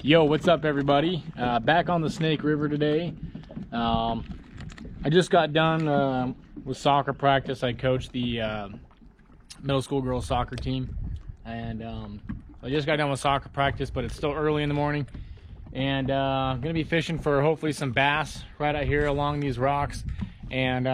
Yo, what's up everybody? Back on the Snake River today. I just got done with soccer practice. I coached the middle school girls soccer team, and I just got done with soccer practice, but it's still early in the morning, and I'm gonna be fishing for hopefully some bass right out here along these rocks, and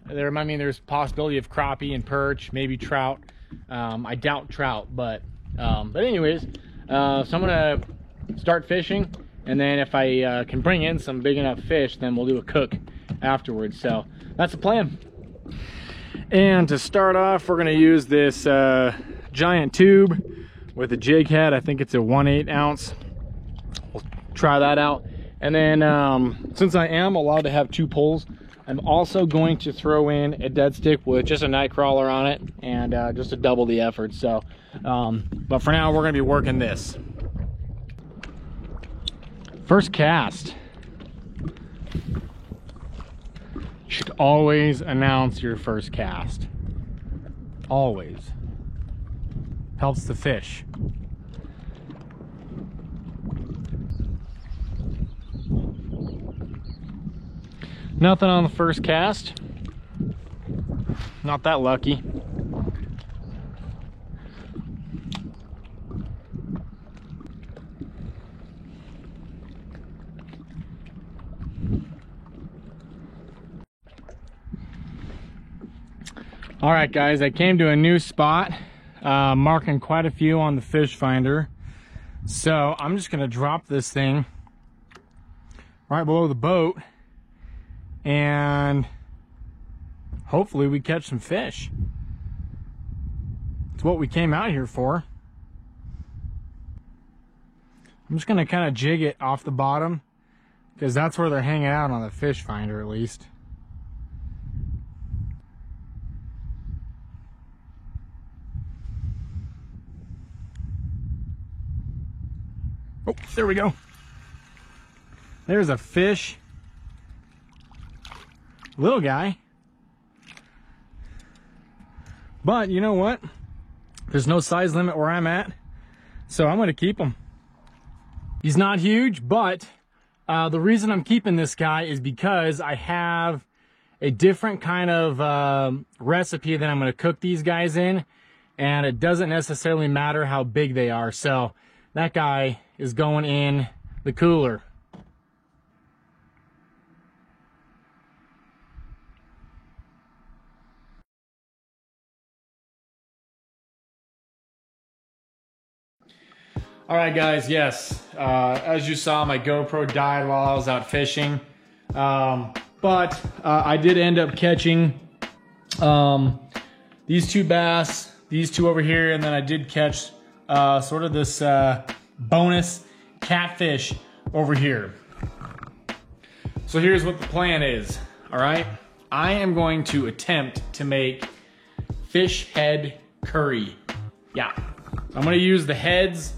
there's possibility of crappie and perch, maybe trout. I doubt trout, but anyways, so I'm gonna start fishing, and then if I can bring in some big enough fish, then we'll do a cook afterwards. So that's the plan. And to start off, we're gonna use this giant tube with a jig head. I think it's a 1/8 ounce. We'll try that out, and then since I am allowed to have 2 poles, I'm also going to throw in a dead stick with just a night crawler on it, and just to double the effort. So but for now, we're gonna be working this. First cast. You should always announce your first cast. Always. Helps the fish. Nothing on the first cast. Not that lucky. All right guys, I came to a new spot, marking quite a few on the fish finder. So I'm just gonna drop this thing right below the boat, and hopefully we catch some fish. It's what we came out here for. I'm just gonna kind of jig it off the bottom, because that's where they're hanging out on the fish finder at least. Oh, there we go. There's a fish. Little guy. But you know what? There's no size limit where I'm at, so I'm gonna keep him. He's not huge, but the reason I'm keeping this guy is because I have a different kind of recipe that I'm gonna cook these guys in, and it doesn't necessarily matter how big they are. So that guy is going in the cooler. All right guys, yes, as you saw, my GoPro died while I was out fishing, but I did end up catching these 2 bass, these 2 over here, and then I did catch sort of this bonus catfish over here. So here's what the plan is, all right? I am going to attempt to make fish head curry. Yeah, I'm gonna use the heads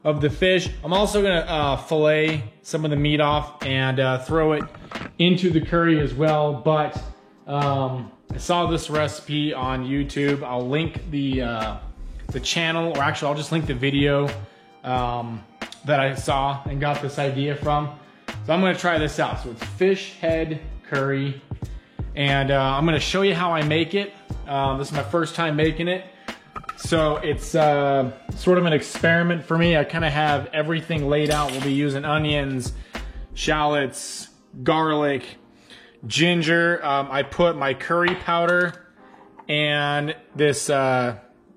of the fish. I'm also gonna fillet some of the meat off and throw it into the curry as well. But I saw this recipe on YouTube. I'll link the channel, or actually I'll just link the video that I saw and got this idea from. So I'm gonna try this out. So it's fish head curry, and I'm gonna show you how I make it. This is my first time making it, so it's sort of an experiment for me. I kind of have everything laid out. We'll be using onions, shallots, garlic, ginger. I put my curry powder and this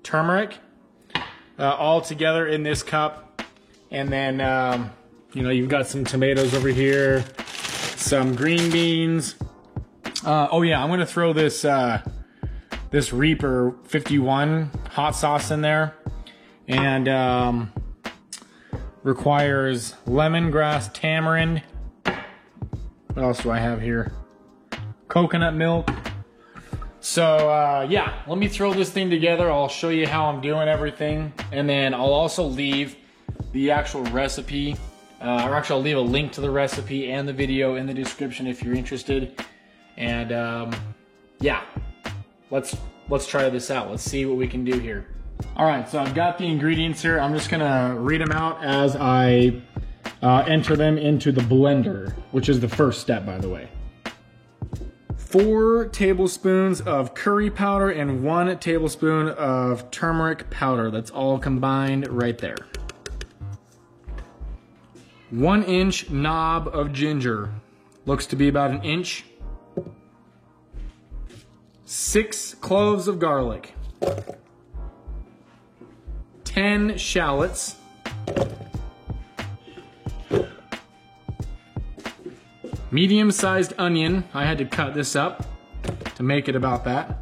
turmeric all together in this cup, and then you know, you've got some tomatoes over here, some green beans. Oh yeah, I'm gonna throw this this Reaper 51 hot sauce in there, and requires lemongrass, tamarind. What else do I have here? Coconut milk. So yeah, let me throw this thing together. I'll show you how I'm doing everything, and then I'll also leave the actual recipe, or actually I'll leave a link to the recipe and the video in the description if you're interested. And yeah, let's try this out. Let's see what we can do here. All right, so I've got the ingredients here. I'm just gonna read them out as I enter them into the blender, which is the first step, by the way. 4 tablespoons of curry powder and 1 tablespoon of turmeric powder. That's all combined right there. 1-inch knob of ginger. Looks to be about 1 inch. 6 cloves of garlic. 10 shallots. Medium-sized onion. I had to cut this up to make it about that.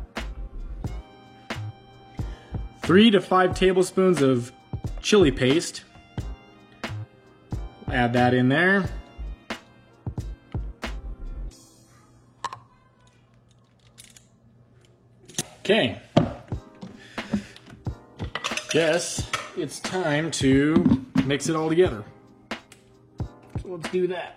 3 to 5 tablespoons of chili paste. Add that in there. Okay. Guess it's time to mix it all together. So let's do that.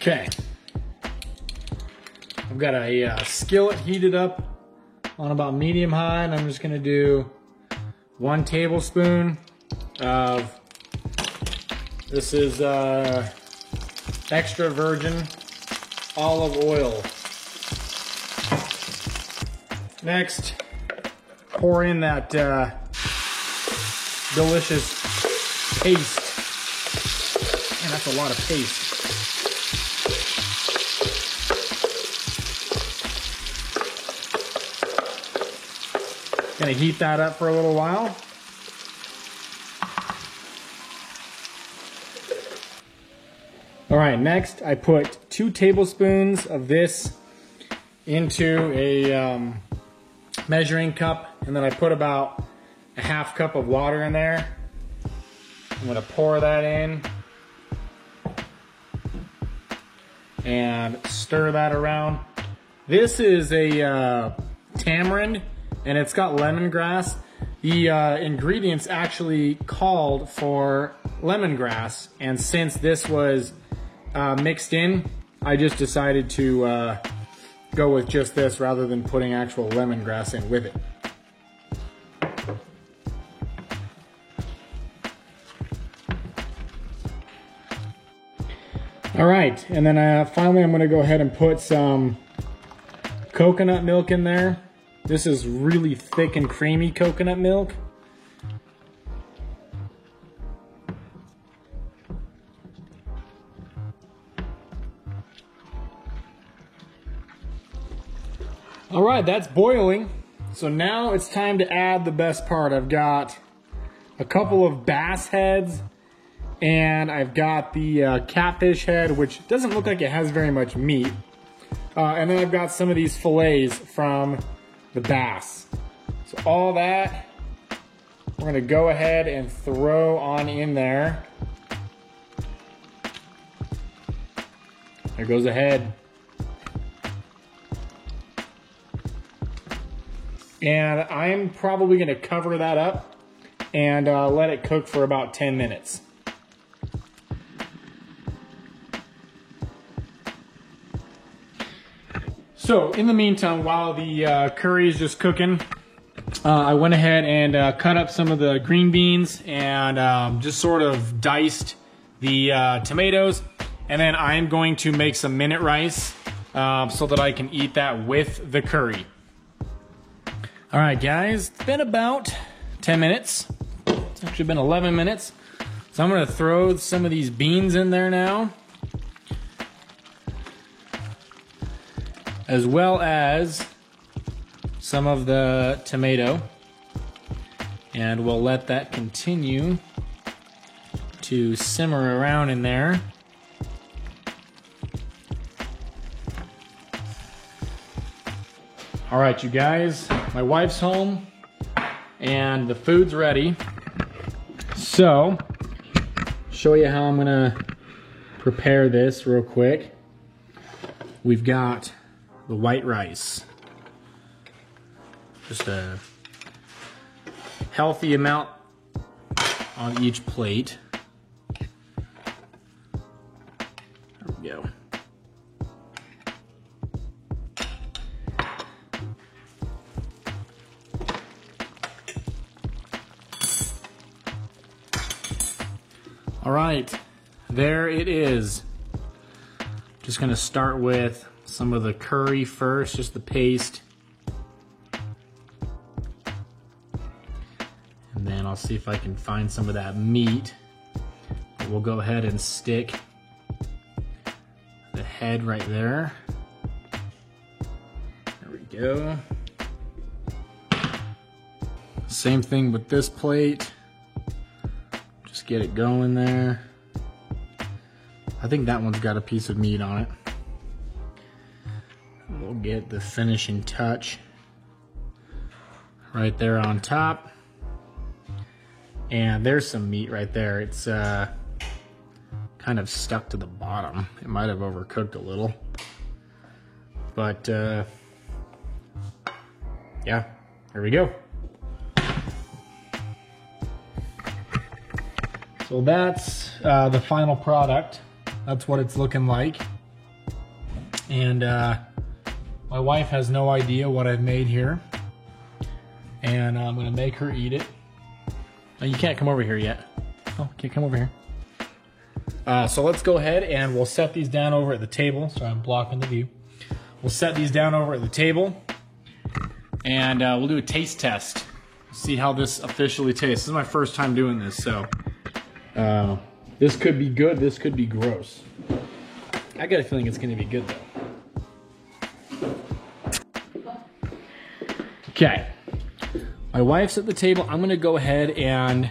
Okay, I've got a skillet heated up on about medium high, and I'm just gonna do 1 tablespoon of, this is extra virgin olive oil. Next, pour in that delicious paste. Man, that's a lot of paste. Gonna heat that up for a little while. All right, next I put 2 tablespoons of this into a measuring cup, and then I put about a 1/2 cup of water in there. I'm gonna pour that in and stir that around. This is a tamarind, and it's got lemongrass. The ingredients actually called for lemongrass, and since this was mixed in, I just decided to go with just this rather than putting actual lemongrass in with it. All right, and then finally I'm gonna go ahead and put some coconut milk in there. This is really thick and creamy coconut milk. All right, that's boiling. So now it's time to add the best part. I've got a couple of bass heads, and I've got the catfish head, which doesn't look like it has very much meat. And then I've got some of these fillets from the bass. So all that, we're gonna go ahead and throw on in there. There goes the head. And I'm probably gonna cover that up and let it cook for about 10 minutes. So in the meantime, while the curry is just cooking, I went ahead and cut up some of the green beans and just sort of diced the tomatoes. And then I'm going to make some minute rice so that I can eat that with the curry. All right, guys, it's been about 10 minutes. It's actually been 11 minutes. So I'm gonna throw some of these beans in there now, as well as some of the tomato. And we'll let that continue to simmer around in there. All right, you guys, my wife's home and the food's ready. So, show you how I'm gonna prepare this real quick. We've got the white rice. Just a healthy amount on each plate. There we go. All right, there it is. Just gonna start with some of the curry first, just the paste. And then I'll see if I can find some of that meat. We'll go ahead and stick the head right there. There we go. Same thing with this plate. Just get it going there. I think that one's got a piece of meat on it. We'll get the finishing touch right there on top. And there's some meat right there. It's kind of stuck to the bottom. It might have overcooked a little. But yeah, here we go. So that's the final product. That's what it's looking like. And my wife has no idea what I've made here. And I'm gonna make her eat it. Oh, you can't come over here yet. Oh, can't come over here. So let's go ahead and we'll set these down over at the table. Sorry, I'm blocking the view. We'll set these down over at the table. And we'll do a taste test. See how this officially tastes. This is my first time doing this, so this could be good, this could be gross. I got a feeling it's gonna be good though. Okay, my wife's at the table. I'm gonna go ahead and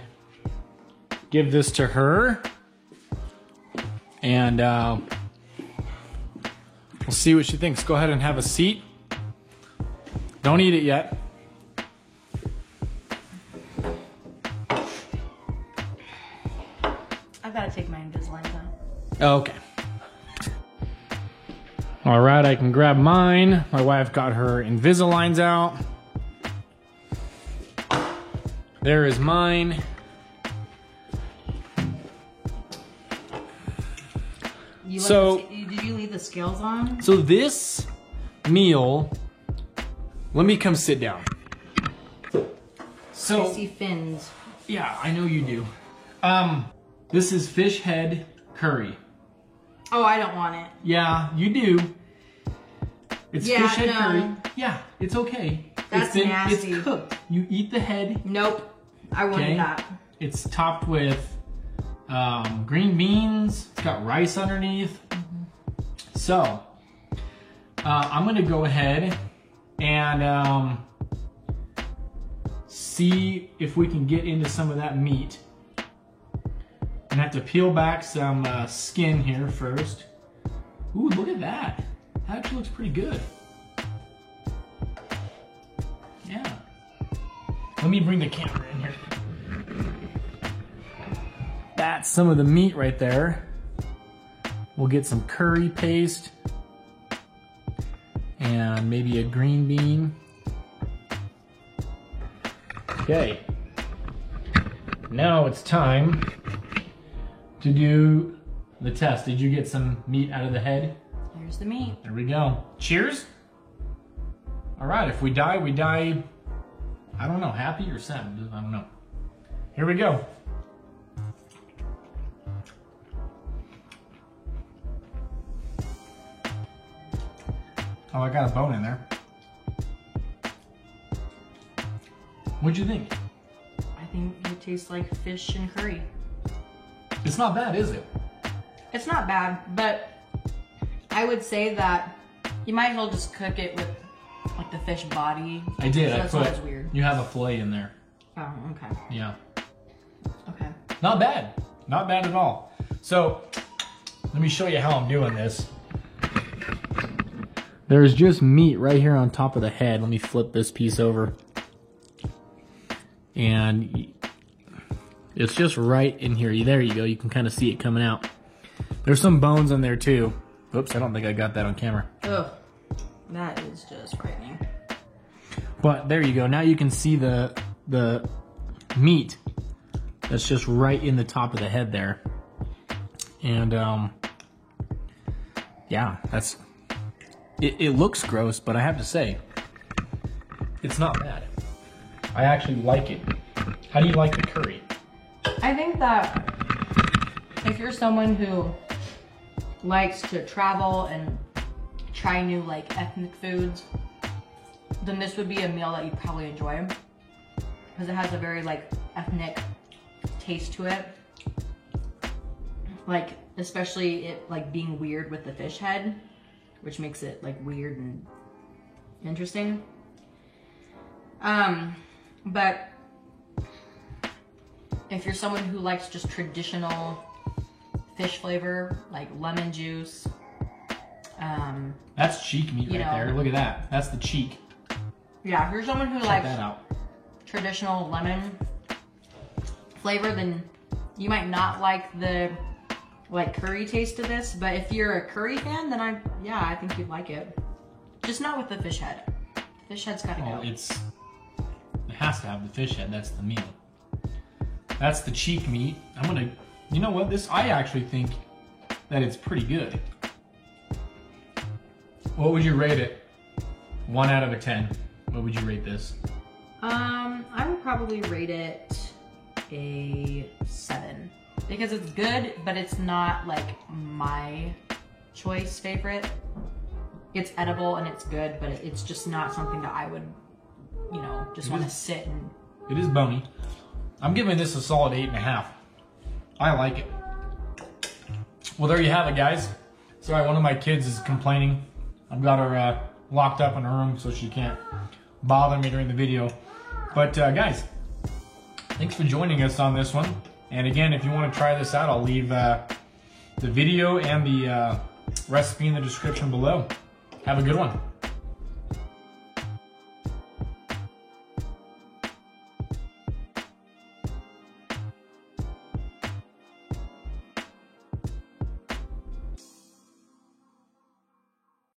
give this to her. And we'll see what she thinks. Go ahead and have a seat. Don't eat it yet. I've got to take my Invisalign out. Okay. All right, I can grab mine. My wife got her Invisaligns out. There is mine. Did you leave the scales on? So this meal, let me come sit down. So I see fins. Yeah, I know you do. This is fish head curry. Oh, I don't want it. Yeah, you do. It's fish head curry. Yeah, it's okay. That's nasty. It's cooked. You eat the head. Nope. I wanted that. It's topped with green beans. It's got rice underneath. So, I'm gonna go ahead and see if we can get into some of that meat. I'm gonna have to peel back some skin here first. Ooh, look at that. That actually looks pretty good. Yeah. Let me bring the camera in here. That's some of the meat right there. We'll get some curry paste and maybe a green bean. Okay. Now it's time to do the test. Did you get some meat out of the head? Here's the meat. There we go. Cheers. All right, if we die, we die, I don't know, happy or sad? I don't know. Here we go. Oh, I got a bone in there. What'd you think? I think it tastes like fish and curry. It's not bad, is it? It's not bad, but I would say that you might as well just cook it with like the fish body. I did. That's why it's weird. You have a fillet in there. Oh, okay. Yeah. Okay. Not bad. Not bad at all. So, let me show you how I'm doing this. There's just meat right here on top of the head. Let me flip this piece over. And it's just right in here. There you go. You can kind of see it coming out. There's some bones in there too. Oops, I don't think I got that on camera. Ugh. That is just frightening. But there you go. Now you can see the meat that's just right in the top of the head there. And yeah, that's it looks gross, but I have to say, it's not bad. I actually like it. How do you like the curry? I think that if you're someone who likes to travel and try new like ethnic foods, then this would be a meal that you'd probably enjoy because it has a very like ethnic taste to it. Like especially it like being weird with the fish head, which makes it like weird and interesting. But if you're someone who likes just traditional fish flavor, like lemon juice, that's cheek meat right there. Look at that. That's the cheek. Yeah, if you're someone who Check likes that out. traditional lemon flavor, then you might not like the like curry taste of this. But if you're a curry fan, then I think you'd like it. Just not with the fish head. Fish head's gotta go. It has to have the fish head. That's the meal. That's the cheek meat. You know what? I actually think that it's pretty good. What would you rate it? 1 out of 10. What would you rate this? I would probably rate it a 7 because it's good, but it's not like my choice favorite. It's edible and it's good, but it's just not something that I would, just want to sit and. It is bony. I'm giving this a solid 8.5. I like it. Well, there you have it, guys. Sorry, one of my kids is complaining. I've got her locked up in her room so she can't bother me during the video. But guys, thanks for joining us on this one. And again, if you want to try this out, I'll leave the video and the recipe in the description below. Have a good one.